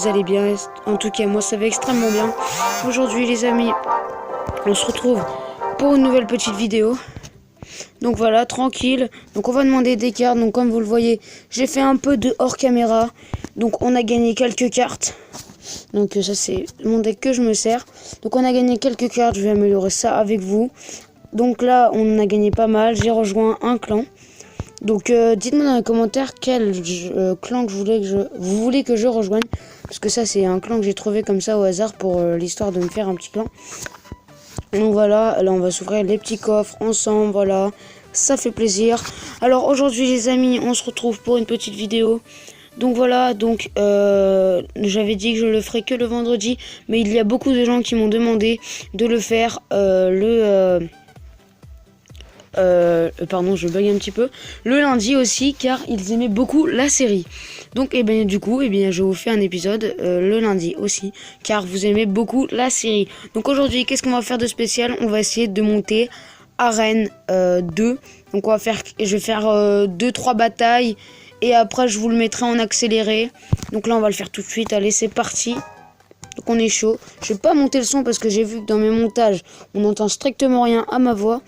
vous allez bien. En tout cas, moi, ça va extrêmement bien. Aujourd'hui, les amis, on se retrouve pour une nouvelle petite vidéo. Donc voilà, tranquille. Donc on va demander des cartes. Donc comme vous le voyez, j'ai fait un peu de hors caméra. Donc on a gagné quelques cartes. Donc ça, c'est mon deck que je me sers. Donc on a gagné quelques cartes. Je vais améliorer ça avec vous. Donc là, on a gagné pas mal. J'ai rejoint un clan. Donc dites-moi dans les commentaires quel clan que vous voulez que je rejoigne. Parce que ça, c'est un clan que j'ai trouvé comme ça au hasard pour l'histoire de me faire un petit clan. Donc voilà, là on va s'ouvrir les petits coffres ensemble, voilà, ça fait plaisir. Alors aujourd'hui les amis, on se retrouve pour une petite vidéo. Donc voilà, donc j'avais dit que je le ferais que le vendredi, mais il y a beaucoup de gens qui m'ont demandé de le faire pardon, je bug un petit peu, le lundi aussi, car ils aimaient beaucoup la série. Donc du coup je vous fais un épisode le lundi aussi, car vous aimez beaucoup la série. Donc aujourd'hui, qu'est-ce qu'on va faire de spécial? On va essayer de monter Arène 2. Donc je vais faire 2-3 batailles et après je vous le mettrai en accéléré. Donc là on va le faire tout de suite. Allez, c'est parti. Donc on est chaud. Je vais pas monter le son parce que j'ai vu que dans mes montages on n'entend strictement rien à ma voix.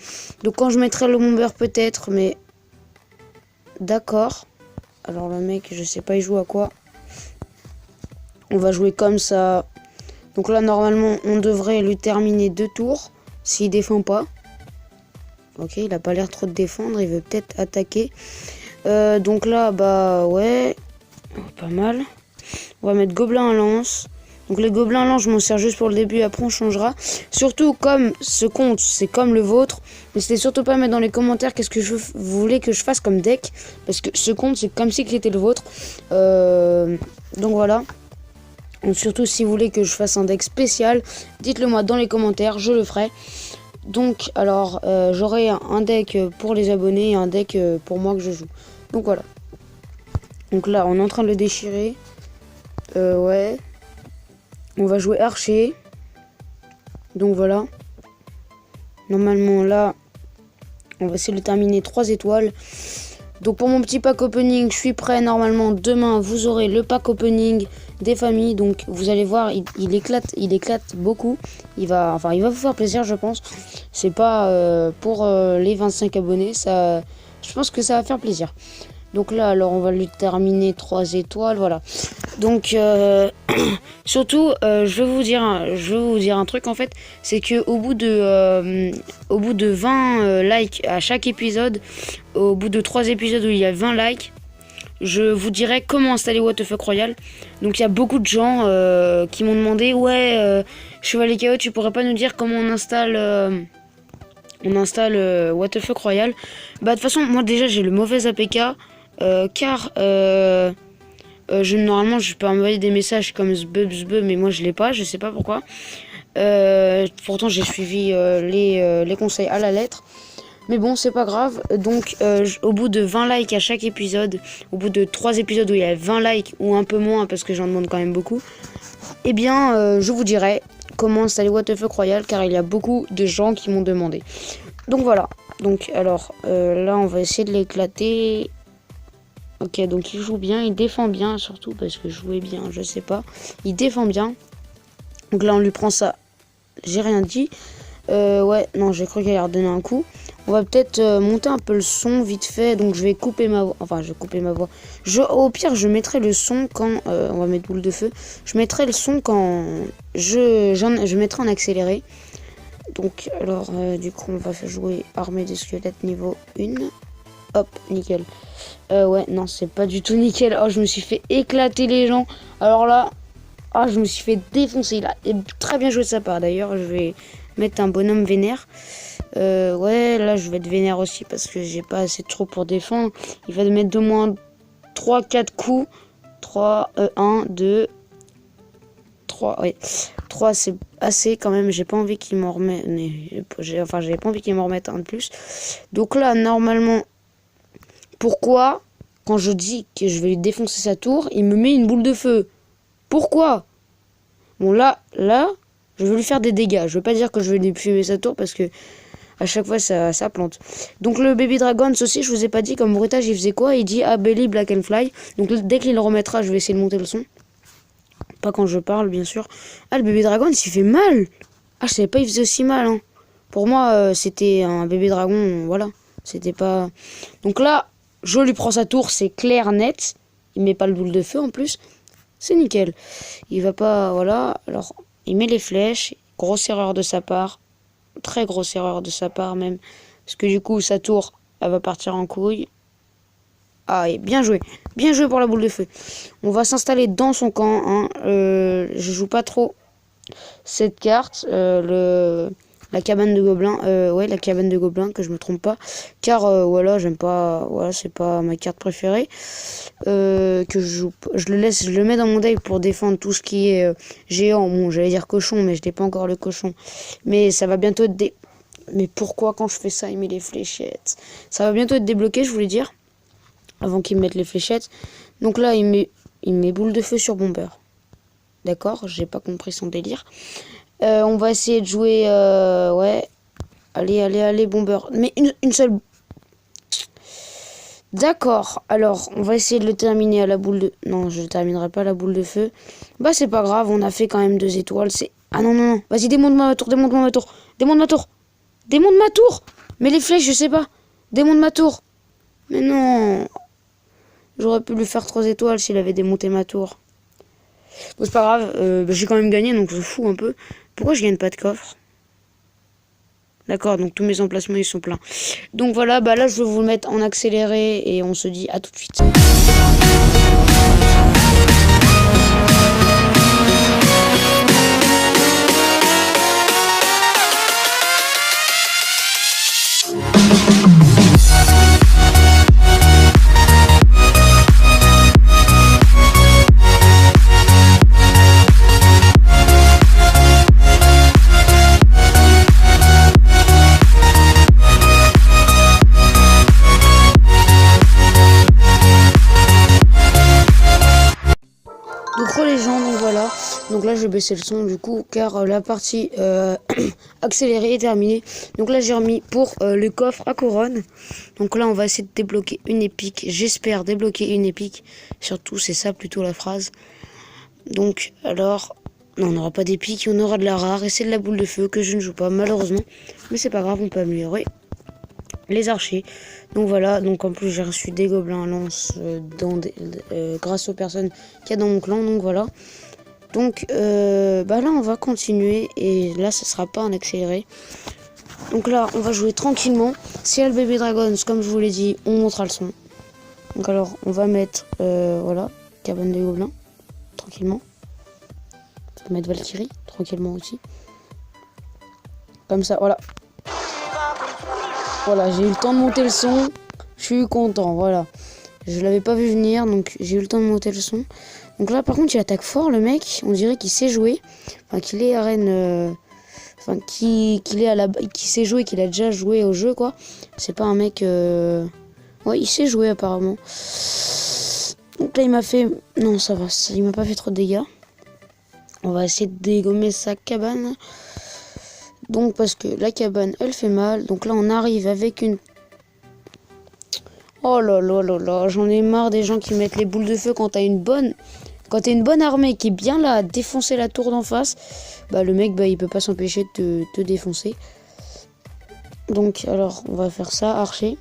Donc quand je mettrai le bomber peut-être, mais d'accord. Alors le mec, je sais pas il joue à quoi. On va jouer comme ça. Donc là normalement on devrait lui terminer 2 tours s'il défend pas. Ok, il a pas l'air trop de défendre, il veut peut-être attaquer. Donc là bah ouais, pas mal. On va mettre gobelin à lance. Donc les gobelins à lance, je m'en sers juste pour le début, après on changera. Surtout comme ce compte, c'est comme le vôtre. N'hésitez surtout pas à mettre dans les commentaires qu'est-ce que vous voulez que je fasse comme deck. Parce que ce compte, c'est comme si c'était le vôtre. Donc voilà. Donc surtout si vous voulez que je fasse un deck spécial, dites-le moi dans les commentaires, je le ferai. Donc alors j'aurai un deck pour les abonnés et un deck pour moi que je joue. Donc voilà. Donc là on est en train de le déchirer. Ouais. On va jouer archer. Donc voilà. Normalement là, on va essayer de terminer 3 étoiles. Donc pour mon petit pack opening, je suis prêt. Normalement demain vous aurez le pack opening des familles. Donc vous allez voir, il éclate beaucoup. Il va vous faire plaisir, je pense. C'est pas pour les 25 abonnés. Ça, je pense que ça va faire plaisir. Donc là, alors on va lui terminer 3 étoiles, voilà. Donc surtout, je vais vous dire un truc en fait, c'est que au bout de 20 likes à chaque épisode, au bout de 3 épisodes où il y a 20 likes, je vous dirai comment installer What the Fuck Royal. Donc il y a beaucoup de gens qui m'ont demandé, ouais, Chevalier KO, tu pourrais pas nous dire comment on installe What the Fuck Royal? Bah de toute façon, moi déjà j'ai le mauvais APK. Car normalement je peux envoyer des messages comme zbub, mais moi je l'ai pas, je sais pas pourquoi. Pourtant j'ai suivi les conseils à la lettre, mais bon c'est pas grave. Donc au bout de 20 likes à chaque épisode, au bout de 3 épisodes où il y a 20 likes ou un peu moins parce que j'en demande quand même beaucoup, eh bien je vous dirai comment installer What the Fuck Royal, car il y a beaucoup de gens qui m'ont demandé. Donc voilà. Donc alors là on va essayer de l'éclater. Ok, donc il joue bien, il défend bien, surtout parce que jouer bien, je sais pas. Il défend bien. Donc là, on lui prend ça. J'ai rien dit. Ouais, non, j'ai cru qu'il allait redonner un coup. On va peut-être monter un peu le son vite fait. Donc je vais couper ma voix. Enfin, je vais couper ma voix. Au pire, je mettrai le son quand... on va mettre boule de feu. Je mettrai le son quand je mettrai en accéléré. Donc, alors, du coup, on va faire jouer armée de squelettes niveau 1. Hop, nickel. Ouais, non, c'est pas du tout nickel. Oh, je me suis fait éclater les gens. Alors là, je me suis fait défoncer. Il a très bien joué de sa part. D'ailleurs, je vais mettre un bonhomme vénère. Ouais, là, je vais être vénère aussi parce que j'ai pas assez de trop pour défendre. Il va mettre de moins 3-4 coups. 3, 1, 2, 3. Ouais, 3, c'est assez quand même. J'ai pas envie qu'il m'en remette. J'avais pas envie qu'il m'en remette un de plus. Donc là, normalement... Pourquoi, quand je dis que je vais lui défoncer sa tour, il me met une boule de feu? Pourquoi? Bon là, je vais lui faire des dégâts. Je veux pas dire que je vais lui fumer sa tour parce que à chaque fois ça plante. Donc le Baby Dragons aussi, je vous ai pas dit comme bruitage il faisait quoi? Il dit Belly Black and Fly. Donc dès qu'il le remettra, je vais essayer de monter le son. Pas quand je parle, bien sûr. Ah, le bébé dragon, il fait mal. Ah, je savais pas, il faisait aussi mal. Hein. Pour moi, c'était un bébé dragon, voilà. C'était pas... Donc là, je lui prends sa tour, c'est clair, net. Il met pas le boule de feu en plus. C'est nickel. Il va pas... Voilà. Alors, il met les flèches. Grosse erreur de sa part. Très grosse erreur de sa part même. Parce que du coup, sa tour, elle va partir en couille. Ah, et bien joué. Bien joué pour la boule de feu. On va s'installer dans son camp. Hein. Je joue pas trop cette carte. La cabane de gobelins. Ouais, la cabane de gobelins, que je me trompe pas. Car, voilà, j'aime pas... Voilà, c'est pas ma carte préférée. Que je joue... Je le mets dans mon deck pour défendre tout ce qui est géant. Bon, j'allais dire cochon, mais je n'ai pas encore le cochon. Mais ça va bientôt être... Mais pourquoi quand je fais ça, il met les fléchettes? Ça va bientôt être débloqué, je voulais dire. Avant qu'il mette les fléchettes. Donc là, il met boule de feu sur bomber. D'accord, j'ai pas compris son délire. On va essayer de jouer... ouais. Allez, bomber. Mais une seule... D'accord, alors, on va essayer de le terminer à la boule de... Non, je ne terminerai pas à la boule de feu. Bah, c'est pas grave, on a fait quand même 2 étoiles. C'est... Ah non. Vas-y, démonte-moi ma tour, démonte-moi ma tour. Démonte ma tour. Démonte ma tour. Mais les flèches, je sais pas. Démonte ma tour. Mais non. J'aurais pu lui faire 3 étoiles s'il avait démonté ma tour. Bon, c'est pas grave. J'ai quand même gagné, donc je fous un peu. Pourquoi je gagne pas de coffre? D'accord, donc tous mes emplacements, ils sont pleins. Donc voilà, bah là, je vais vous le mettre en accéléré et on se dit à tout de suite. Donc là, je vais baisser le son du coup, car la partie accélérée est terminée. Donc là, j'ai remis pour le coffre à couronne. Donc là, on va essayer de débloquer une épique. J'espère débloquer une épique. Surtout, c'est ça plutôt la phrase. Donc, alors... Non, on n'aura pas d'épique, on aura de la rare. Et c'est de la boule de feu que je ne joue pas, malheureusement. Mais c'est pas grave, on peut améliorer les archers. Donc voilà, donc en plus j'ai reçu des gobelins lance grâce aux personnes qu'il y a dans mon clan. Donc voilà. Donc bah là on va continuer et là ça sera pas en accéléré. Donc là on va jouer tranquillement. Si elle bébé dragons, comme je vous l'ai dit, on montera le son. Donc alors on va mettre voilà, cabane des gobelins, tranquillement. On va mettre Valkyrie, tranquillement aussi. Comme ça, voilà. Voilà, j'ai eu le temps de monter le son. Je suis content, voilà. Je l'avais pas vu venir, donc j'ai eu le temps de monter le son. Donc là, par contre, il attaque fort, le mec. On dirait qu'il sait jouer. Enfin, qu'il est arène... Enfin, qu'il sait jouer, qu'il a déjà joué au jeu, quoi. C'est pas un mec... Ouais, il sait jouer, apparemment. Donc là, il m'a fait... Non, ça va, il m'a pas fait trop de dégâts. On va essayer de dégommer sa cabane. Donc, parce que la cabane, elle fait mal. Donc là, on arrive avec une... Oh là là là là, j'en ai marre des gens qui mettent les boules de feu quand t'as une bonne... Quand t'as une bonne armée qui est bien là à défoncer la tour d'en face, bah le mec, bah il peut pas s'empêcher de te défoncer. Donc, alors, on va faire ça, archer.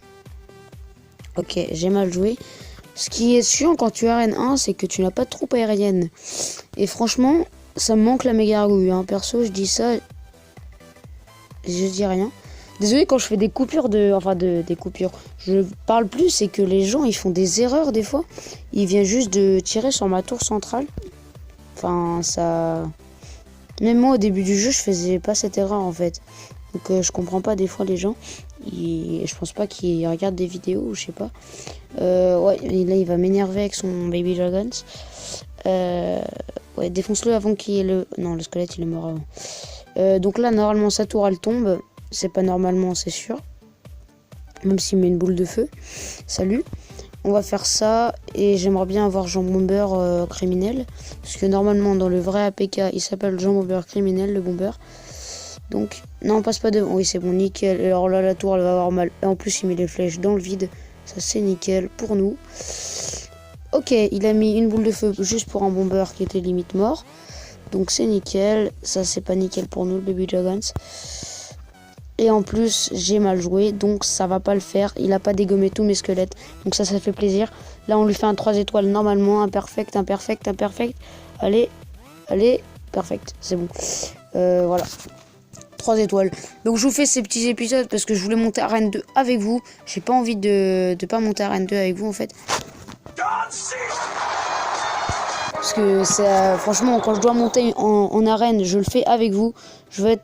Ok, j'ai mal joué. Ce qui est chiant quand tu arènes 1, c'est que tu n'as pas de troupe aérienne. Et franchement, ça me manque la méga argouille. Hein. Perso, je dis ça... Je dis rien. Désolé quand je fais des coupures des coupures. Je parle plus, c'est que les gens ils font des erreurs des fois. Ils viennent juste de tirer sur ma tour centrale. Enfin ça... Même moi au début du jeu je faisais pas cette erreur en fait. Donc je comprends pas des fois les gens. Je pense pas qu'ils regardent des vidéos ou je sais pas. Ouais, et là il va m'énerver avec son Baby Dragons. Ouais, défonce-le avant qu'il y ait le... Non, le squelette il est mort avant. Donc là normalement sa tour elle tombe. C'est pas normalement, c'est sûr. Même s'il met une boule de feu. Salut. On va faire ça. Et j'aimerais bien avoir Jean Bomber criminel. Parce que normalement, dans le vrai APK, il s'appelle Jean Bomber criminel, le bomber. Donc, non, on passe pas devant. Oui, c'est bon, nickel. Alors là, la tour, elle va avoir mal. Et en plus, il met les flèches dans le vide. Ça, c'est nickel pour nous. Ok, il a mis une boule de feu juste pour un bomber qui était limite mort. Donc c'est nickel. Ça, c'est pas nickel pour nous, le Baby Dragons. Et en plus, j'ai mal joué, donc ça va pas le faire. Il a pas dégommé tous mes squelettes, donc ça fait plaisir. Là, on lui fait un 3 étoiles normalement, imperfect, imperfect, imperfect. Allez, allez, perfect, c'est bon. Voilà, 3 étoiles. Donc je vous fais ces petits épisodes parce que je voulais monter Arène 2 avec vous. J'ai pas envie de pas monter Arène 2 avec vous en fait. Parce que franchement, quand je dois monter en arène, je le fais avec vous. Je veux être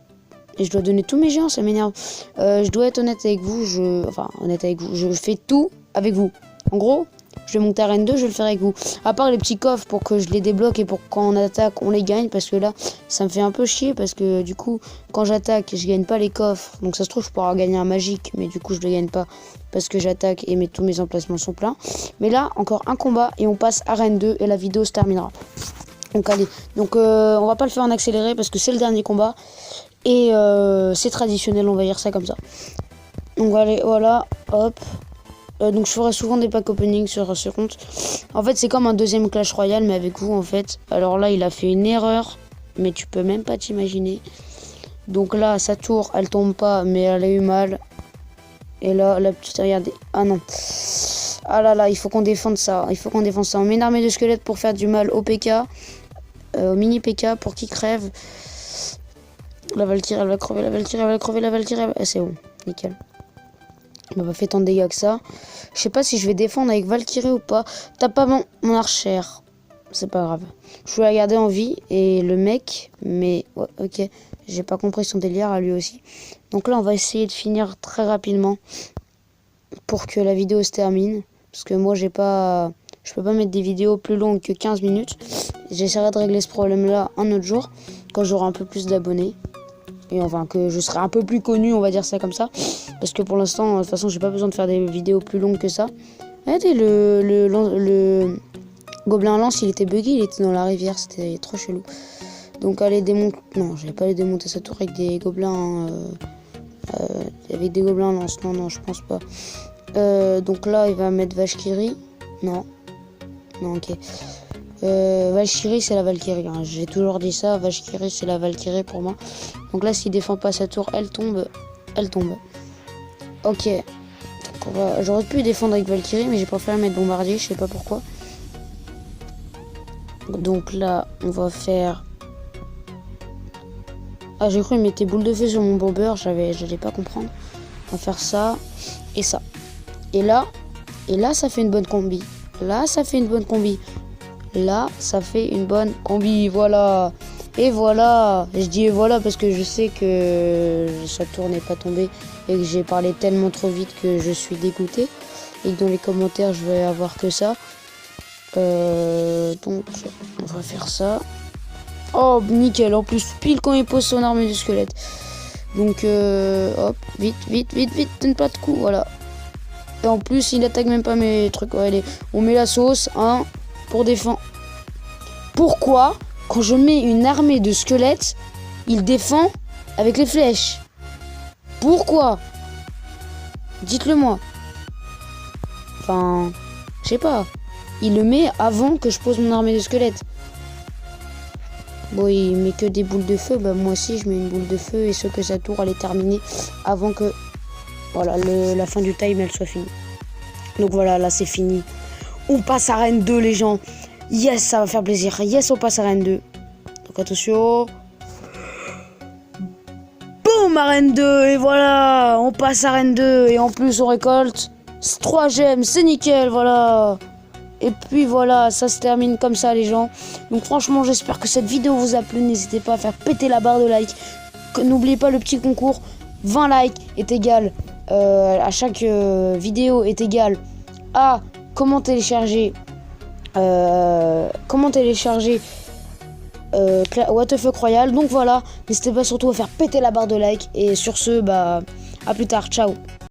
et je dois donner tous mes géants, ça m'énerve. Je dois être honnête avec vous, je fais tout avec vous. En gros, je vais monter Arène 2, je vais le faire avec vous. À part les petits coffres pour que je les débloque et pour quand on attaque, on les gagne. Parce que là, ça me fait un peu chier parce que du coup, quand j'attaque, je gagne pas les coffres. Donc ça se trouve, je pourrais gagner un magique, mais du coup, je le gagne pas parce que j'attaque et tous mes emplacements sont pleins. Mais là, encore un combat et on passe Arène 2 et la vidéo se terminera. Donc allez, on va pas le faire en accéléré parce que c'est le dernier combat. Et c'est traditionnel, on va dire ça comme ça. Donc allez, voilà, hop. Donc je ferai souvent des packs opening sur ce compte. En fait, c'est comme un deuxième Clash Royale, mais avec vous en fait. Alors là, il a fait une erreur, mais tu peux même pas t'imaginer. Donc là, sa tour, elle tombe pas, mais elle a eu mal. Et là, la petite, regardez. Ah non. Ah là là, il faut qu'on défende ça. Il faut qu'on défende ça. On met une armée de squelettes pour faire du mal au PK. Au mini PK pour qu'il crève. La Valkyrie, elle va crever, la Valkyrie, elle va crever, la Valkyrie. Ah, c'est bon, nickel. On va pas fait tant de dégâts que ça. Je sais pas si je vais défendre avec Valkyrie ou pas. T'as pas mon archère. C'est pas grave. Je voulais la garder en vie. Et le mec, mais ouais, ok. J'ai pas compris son délire à lui aussi. Donc là, on va essayer de finir très rapidement. Pour que la vidéo se termine. Parce que moi, je peux pas mettre des vidéos plus longues que 15 minutes. J'essaierai de régler ce problème-là un autre jour. Quand j'aurai un peu plus d'abonnés. Et enfin que je serai un peu plus connu, on va dire ça comme ça. Parce que pour l'instant, de toute façon, j'ai pas besoin de faire des vidéos plus longues que ça. Regardez, le gobelin lance, il était buggy, il était dans la rivière, c'était trop chelou. Donc allez démonter... Non, j'allais pas aller démonter sa tour avec des gobelins... avec des gobelins lance, non, je pense pas. Donc là, il va mettre Valkyrie. Non, ok. Valkyrie, c'est la Valkyrie, hein. J'ai toujours dit ça, Valkyrie, c'est la Valkyrie pour moi. Donc là, s'il défend pas sa tour, elle tombe. Ok. J'aurais pu défendre avec Valkyrie, mais j'ai préféré mettre bombardier, je sais pas pourquoi. Donc là, on va faire... Ah, j'ai cru qu'il mettait boule de feu sur mon bomber, j'allais pas comprendre. On va faire ça et ça. Et là, ça fait une bonne combi. Là, ça fait une bonne combi. Là, ça fait une bonne combi, voilà. Et voilà, je dis et voilà parce que je sais que sa tour n'est pas tombée et que j'ai parlé tellement trop vite que je suis dégoûté. Et que dans les commentaires, je vais avoir que ça. Donc, on va faire ça. Oh, nickel, en plus, pile quand il pose son armée de squelette. Donc, hop, vite, donne pas de coup, voilà. Et en plus, il attaque même pas mes trucs. Ouais, allez, on met la sauce, hein, pour défendre. Pourquoi, quand je mets une armée de squelettes, il défend avec les flèches? Pourquoi? Dites-le moi. Enfin, je sais pas. Il le met avant que je pose mon armée de squelettes. Bon, il met que des boules de feu. Bah, moi aussi, je mets une boule de feu et ce que sa tour elle est terminée avant que voilà, la fin du time elle soit finie. Donc voilà, là c'est fini. On passe à Arène 2, les gens. Yes, ça va faire plaisir. Yes, on passe à Arène 2. Donc attention. Boum, Arène 2. Et voilà, on passe à Arène 2. Et en plus, on récolte 3 gemmes. C'est nickel, voilà. Et puis voilà, ça se termine comme ça, les gens. Donc franchement, j'espère que cette vidéo vous a plu. N'hésitez pas à faire péter la barre de like. N'oubliez pas le petit concours. 20 likes est égal à chaque vidéo est égal à comment télécharger What the fuck Royal. Donc voilà, n'hésitez pas surtout à faire péter la barre de like. Et sur ce, bah à plus tard, ciao.